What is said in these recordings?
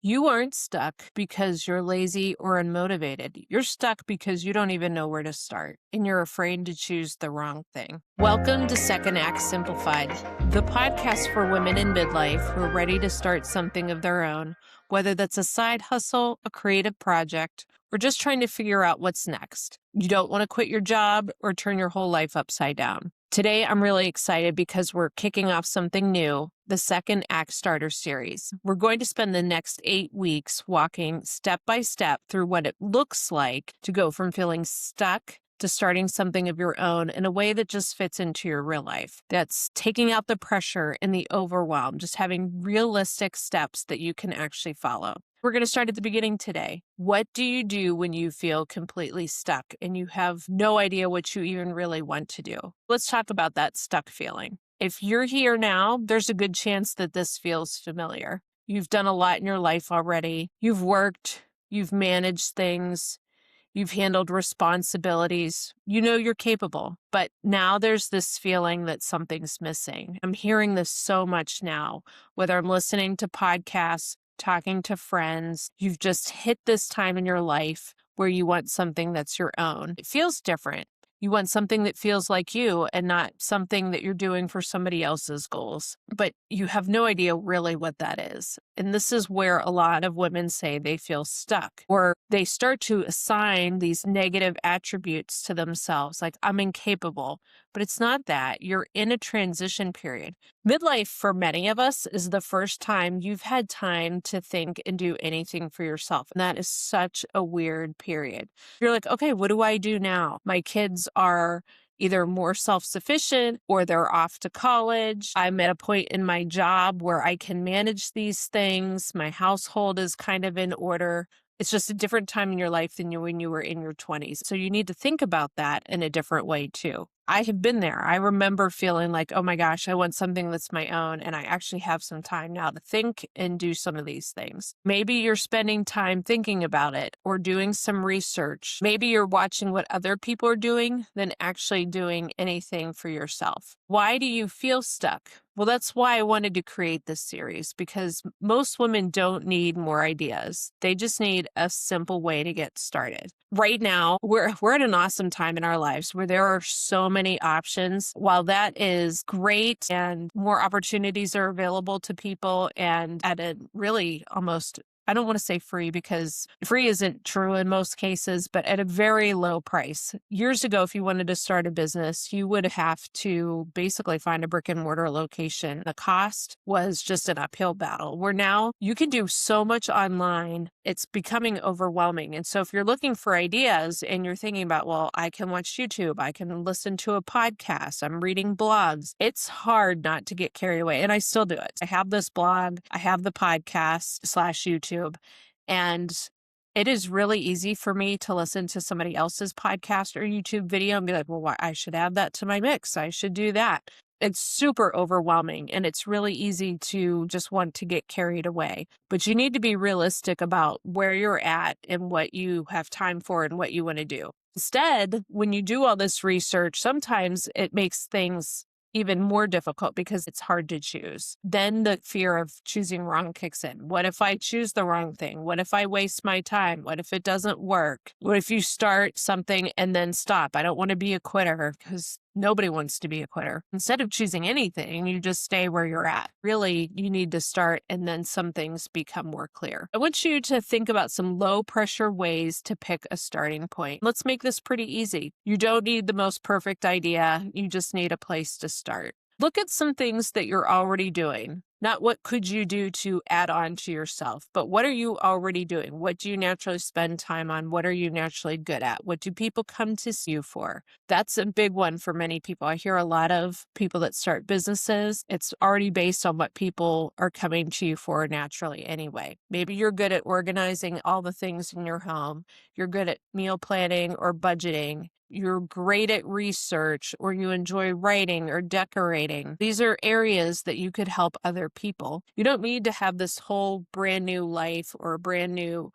You aren't stuck because you're lazy or unmotivated. You're stuck because you don't even know where to start and you're afraid to choose the wrong thing. Welcome to Second Act Simplified, the podcast for women in midlife who are ready to start something of their own, whether that's a side hustle, a creative project, or just trying to figure out what's next. You don't want to quit your job or turn your whole life upside down. Today, I'm really excited because we're kicking off something new, the Second Act Starter Series. We're going to spend the next 8 weeks walking step by step through what it looks like to go from feeling stuck to starting something of your own in a way that just fits into your real life. That's taking out the pressure and the overwhelm, just having realistic steps that you can actually follow. We're going to start at the beginning today. What do you do when you feel completely stuck and you have no idea what you even really want to do? Let's talk about that stuck feeling. If you're here now, there's a good chance that this feels familiar. You've done a lot in your life already. You've worked, you've managed things, you've handled responsibilities. You know you're capable, but now there's this feeling that something's missing. I'm hearing this so much now, whether I'm listening to podcasts, talking to friends. You've just hit this time in your life where you want something that's your own. It feels different. You want something that feels like you and not something that you're doing for somebody else's goals. But you have no idea really what that is. And this is where a lot of women say they feel stuck, or they start to assign these negative attributes to themselves, like I'm incapable. But it's not that. You're in a transition period. Midlife for many of us is the first time you've had time to think and do anything for yourself. And that is such a weird period. You're like, okay, what do I do now? My kids are either more self-sufficient or they're off to college. I'm at a point in my job where I can manage these things. My household is kind of in order. It's just a different time in your life than when you were in your 20s. So you need to think about that in a different way too. I have been there. I remember feeling like, oh my gosh, I want something that's my own. And I actually have some time now to think and do some of these things. Maybe you're spending time thinking about it or doing some research. Maybe you're watching what other people are doing than actually doing anything for yourself. Why do you feel stuck? Well, that's why I wanted to create this series, because most women don't need more ideas. They just need a simple way to get started. Right now, we're at an awesome time in our lives where there are so many options. While that is great and more opportunities are available to people and at a really almost, I don't want to say free because free isn't true in most cases, but at a very low price. Years ago, if you wanted to start a business, you would have to basically find a brick and mortar location. The cost was just an uphill battle, where now you can do so much online. It's becoming overwhelming. And so if you're looking for ideas and you're thinking about, well, I can watch YouTube, I can listen to a podcast, I'm reading blogs, it's hard not to get carried away. And I still do it. I have this blog, I have the podcast / YouTube, and it is really easy for me to listen to somebody else's podcast or YouTube video and be like, well, I should add that to my mix. I should do that. It's super overwhelming and it's really easy to just want to get carried away. But you need to be realistic about where you're at and what you have time for and what you want to do. Instead, when you do all this research, sometimes it makes things even more difficult because it's hard to choose. Then the fear of choosing wrong kicks in. What if I choose the wrong thing? What if I waste my time? What if it doesn't work? What if you start something and then stop? I don't want to be a quitter because nobody wants to be a quitter. Instead of choosing anything, you just stay where you're at. Really, you need to start and then some things become more clear. I want you to think about some low pressure ways to pick a starting point. Let's make this pretty easy. You don't need the most perfect idea. You just need a place to start. Look at some things that you're already doing. Not what could you do to add on to yourself, but what are you already doing? What do you naturally spend time on? What are you naturally good at? What do people come to see you for? That's a big one for many people. I hear a lot of people that start businesses. It's already based on what people are coming to you for naturally anyway. Maybe you're good at organizing all the things in your home. You're good at meal planning or budgeting. You're great at research, or you enjoy writing or decorating. These are areas that you could help other people. You don't need to have this whole brand new life or a brand new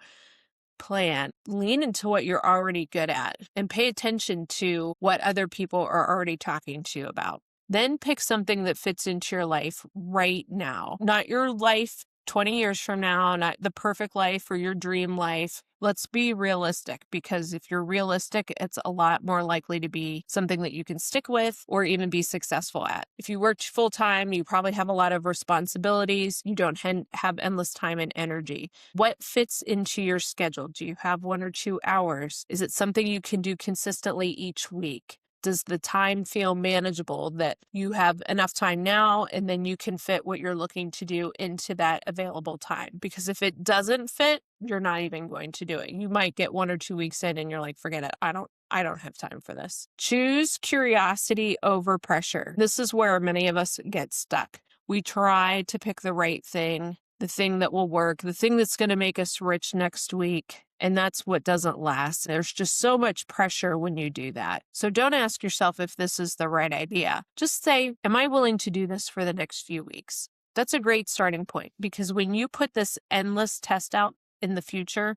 plan. Lean into what you're already good at and pay attention to what other people are already talking to you about. Then pick something that fits into your life right now, not your life 20 years from now, not the perfect life or your dream life. Let's be realistic, because if you're realistic, it's a lot more likely to be something that you can stick with or even be successful at. If you work full time, you probably have a lot of responsibilities. You don't have endless time and energy. What fits into your schedule? Do you have 1 or 2 hours? Is it something you can do consistently each week? Does the time feel manageable, that you have enough time now and then you can fit what you're looking to do into that available time? Because if it doesn't fit, you're not even going to do it. You might get 1 or 2 weeks in and you're like, forget it. I don't have time for this. Choose curiosity over pressure. This is where many of us get stuck. We try to pick the right thing, the thing that will work, the thing that's going to make us rich next week. And that's what doesn't last. There's just so much pressure when you do that. So don't ask yourself if this is the right idea. Just say, am I willing to do this for the next few weeks? That's a great starting point, because when you put this endless test out in the future,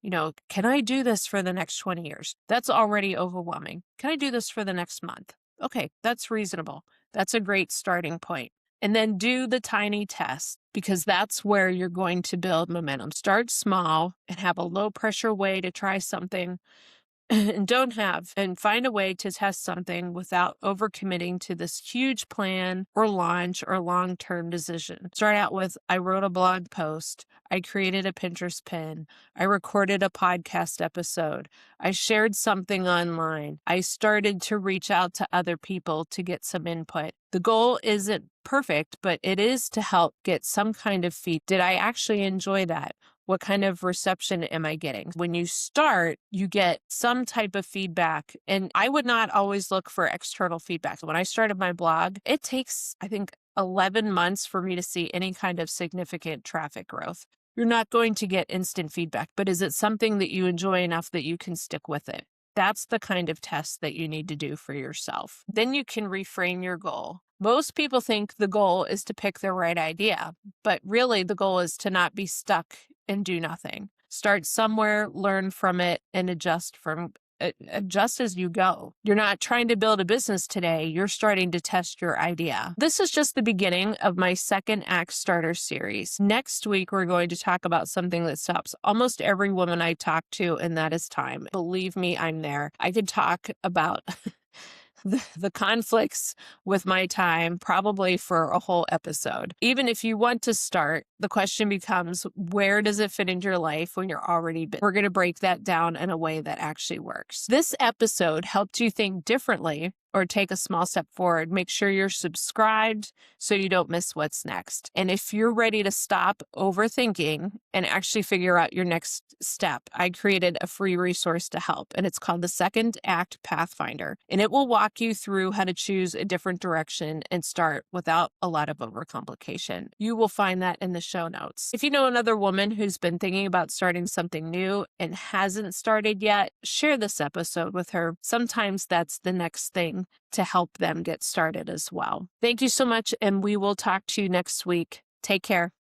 can I do this for the next 20 years? That's already overwhelming. Can I do this for the next month? Okay, that's reasonable. That's a great starting point. And then do the tiny test, because that's where you're going to build momentum. Start small and have a low pressure way to try something and find a way to test something without overcommitting to this huge plan or launch or long-term decision. Start out with, I wrote a blog post, I created a Pinterest pin, I recorded a podcast episode, I shared something online, I started to reach out to other people to get some input. The goal isn't perfect, but it is to help get some kind of feedback. Did I actually enjoy that? What kind of reception am I getting? When you start, you get some type of feedback. And I would not always look for external feedback. When I started my blog, it takes, I think, 11 months for me to see any kind of significant traffic growth. You're not going to get instant feedback, but is it something that you enjoy enough that you can stick with it? That's the kind of test that you need to do for yourself. Then you can reframe your goal. Most people think the goal is to pick the right idea, but really the goal is to not be stuck and do nothing. Start somewhere, learn from it, and adjust as you go. You're not trying to build a business today. You're starting to test your idea. This is just the beginning of my second act starter series. Next week, we're going to talk about something that stops almost every woman I talk to, and that is time. Believe me, I'm there. I could talk about the conflicts with my time probably for a whole episode. Even if you want to start, the question becomes, where does it fit into your life when you're already busy? We're going to break that down in a way that actually works. This episode helped you think differently or take a small step forward. Make sure you're subscribed so you don't miss what's next. And if you're ready to stop overthinking and actually figure out your next step, I created a free resource to help, and it's called the Second Act Pathfinder. And it will walk you through how to choose a different direction and start without a lot of overcomplication. You will find that in the show notes. If you know another woman who's been thinking about starting something new and hasn't started yet, share this episode with her. Sometimes that's the next thing to help them get started as well. Thank you so much, and we will talk to you next week. Take care.